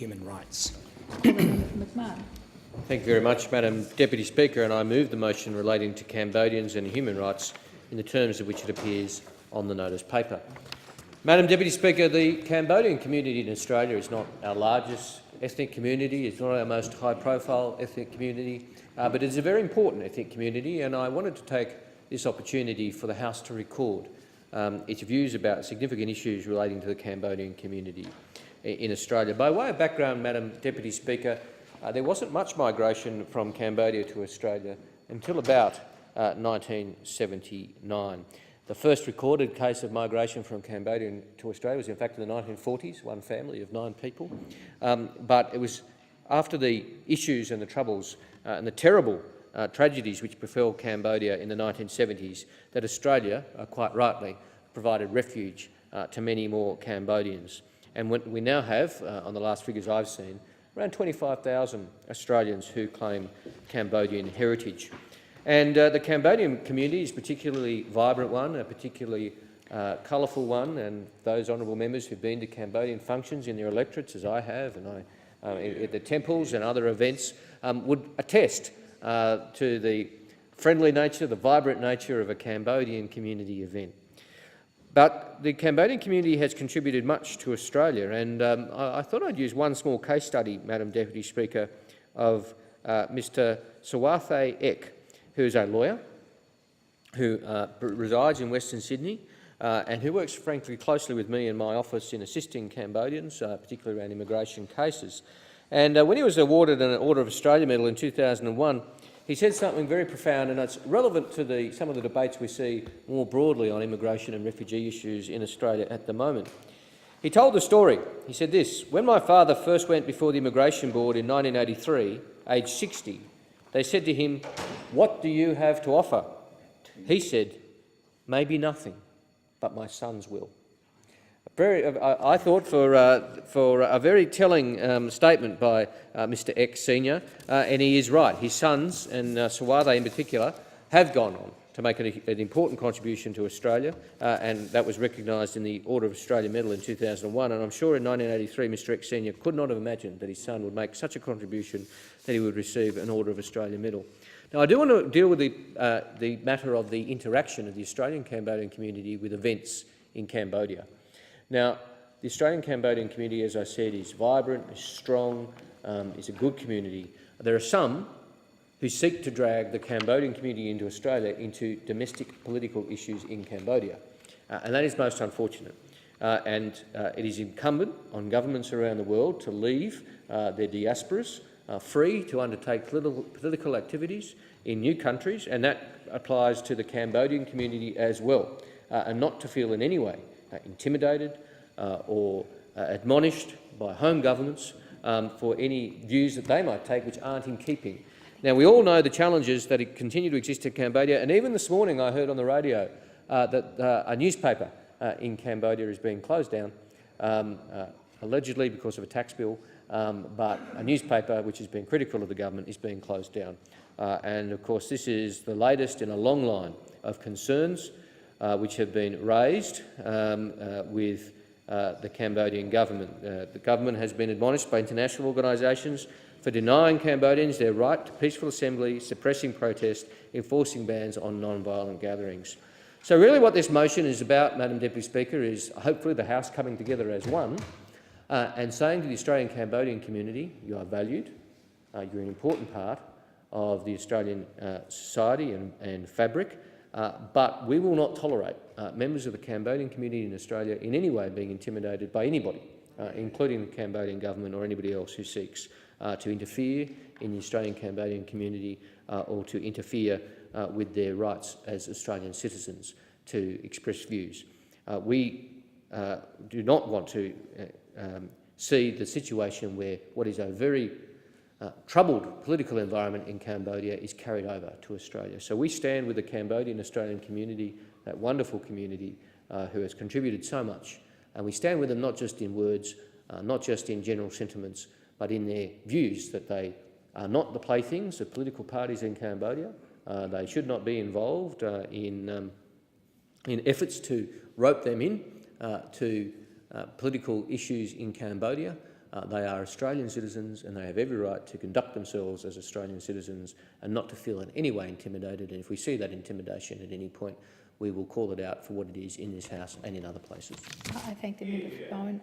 human rights. Thank you very much, Madam Deputy Speaker, and I move the motion relating to Cambodians and human rights in the terms of which it appears on the notice paper. Madam Deputy Speaker, the Cambodian community in Australia is not our largest ethnic community, it's not our most high-profile ethnic community, but it's a very important ethnic community, and I wanted to take this opportunity for the House to record its views about significant issues relating to the Cambodian community in Australia. By way of background, Madam Deputy Speaker, there wasn't much migration from Cambodia to Australia until about 1979. The first recorded case of migration from Cambodia to Australia was in fact in the 1940s, one family of 9 people. But it was after the issues and the troubles and the terrible tragedies which befell Cambodia in the 1970s that Australia, quite rightly, provided refuge to many more Cambodians. And we now have, on the last figures I've seen, around 25,000 Australians who claim Cambodian heritage. And the Cambodian community is a particularly vibrant one, a particularly colourful one, and those honourable members who've been to Cambodian functions in their electorates, as I have, and at the temples and other events, would attest to the friendly nature, the vibrant nature of a Cambodian community event. But the Cambodian community has contributed much to Australia, and I thought I'd use one small case study, Madam Deputy Speaker, of Mr Sawathe Ek, who is a lawyer who resides in Western Sydney and who works, frankly, closely with me in my office in assisting Cambodians, particularly around immigration cases. And when he was awarded an Order of Australia Medal in 2001, he said something very profound, and it's relevant to some of the debates we see more broadly on immigration and refugee issues in Australia at the moment. He told the story. He said this: "When my father first went before the Immigration Board in 1983, aged 60, they said to him, 'What do you have to offer?' He said, 'Maybe nothing, but my sons will.'" I thought for a very telling statement by Mr Ek Senior, and he is right. His sons, and Sawathe in particular, have gone on to make an important contribution to Australia, and that was recognised in the Order of Australia Medal in 2001. And I'm sure in 1983 Mr Ek Senior could not have imagined that his son would make such a contribution that he would receive an Order of Australia Medal. Now, I do want to deal with the matter of the interaction of the Australian Cambodian community with events in Cambodia. Now, the Australian Cambodian community, as I said, is vibrant, is strong, is a good community. There are some who seek to drag the Cambodian community into Australia into domestic political issues in Cambodia, and that is most unfortunate. It is incumbent on governments around the world to leave their diasporas free to undertake political activities in new countries, and that applies to the Cambodian community as well, and not to feel in any way intimidated or admonished by home governments for any views that they might take which aren't in keeping. Now, we all know the challenges that continue to exist in Cambodia, and even this morning I heard on the radio that a newspaper in Cambodia is being closed down, allegedly because of a tax bill, but a newspaper which has been critical of the government is being closed down. And of course this is the latest in a long line of concerns which have been raised with the Cambodian government. The government has been admonished by international organisations for denying Cambodians their right to peaceful assembly, suppressing protest, enforcing bans on non-violent gatherings. So really what this motion is about, Madam Deputy Speaker, is hopefully the House coming together as one and saying to the Australian Cambodian community, you are valued, you're an important part of the Australian society and fabric, but we will not tolerate members of the Cambodian community in Australia in any way being intimidated by anybody, including the Cambodian government or anybody else who seeks to interfere in the Australian Cambodian community or to interfere with their rights as Australian citizens to express views. We do not want to see the situation where what is a very troubled political environment in Cambodia is carried over to Australia. So we stand with the Cambodian Australian community, that wonderful community who has contributed so much, and we stand with them not just in words, not just in general sentiments, but in their views that they are not the playthings of political parties in Cambodia. They should not be involved in efforts to rope them in to political issues in Cambodia, They are Australian citizens and they have every right to conduct themselves as Australian citizens and not to feel in any way intimidated. And if we see that intimidation at any point, we will call it out for what it is in this House and in other places. I thank the member for Bowen.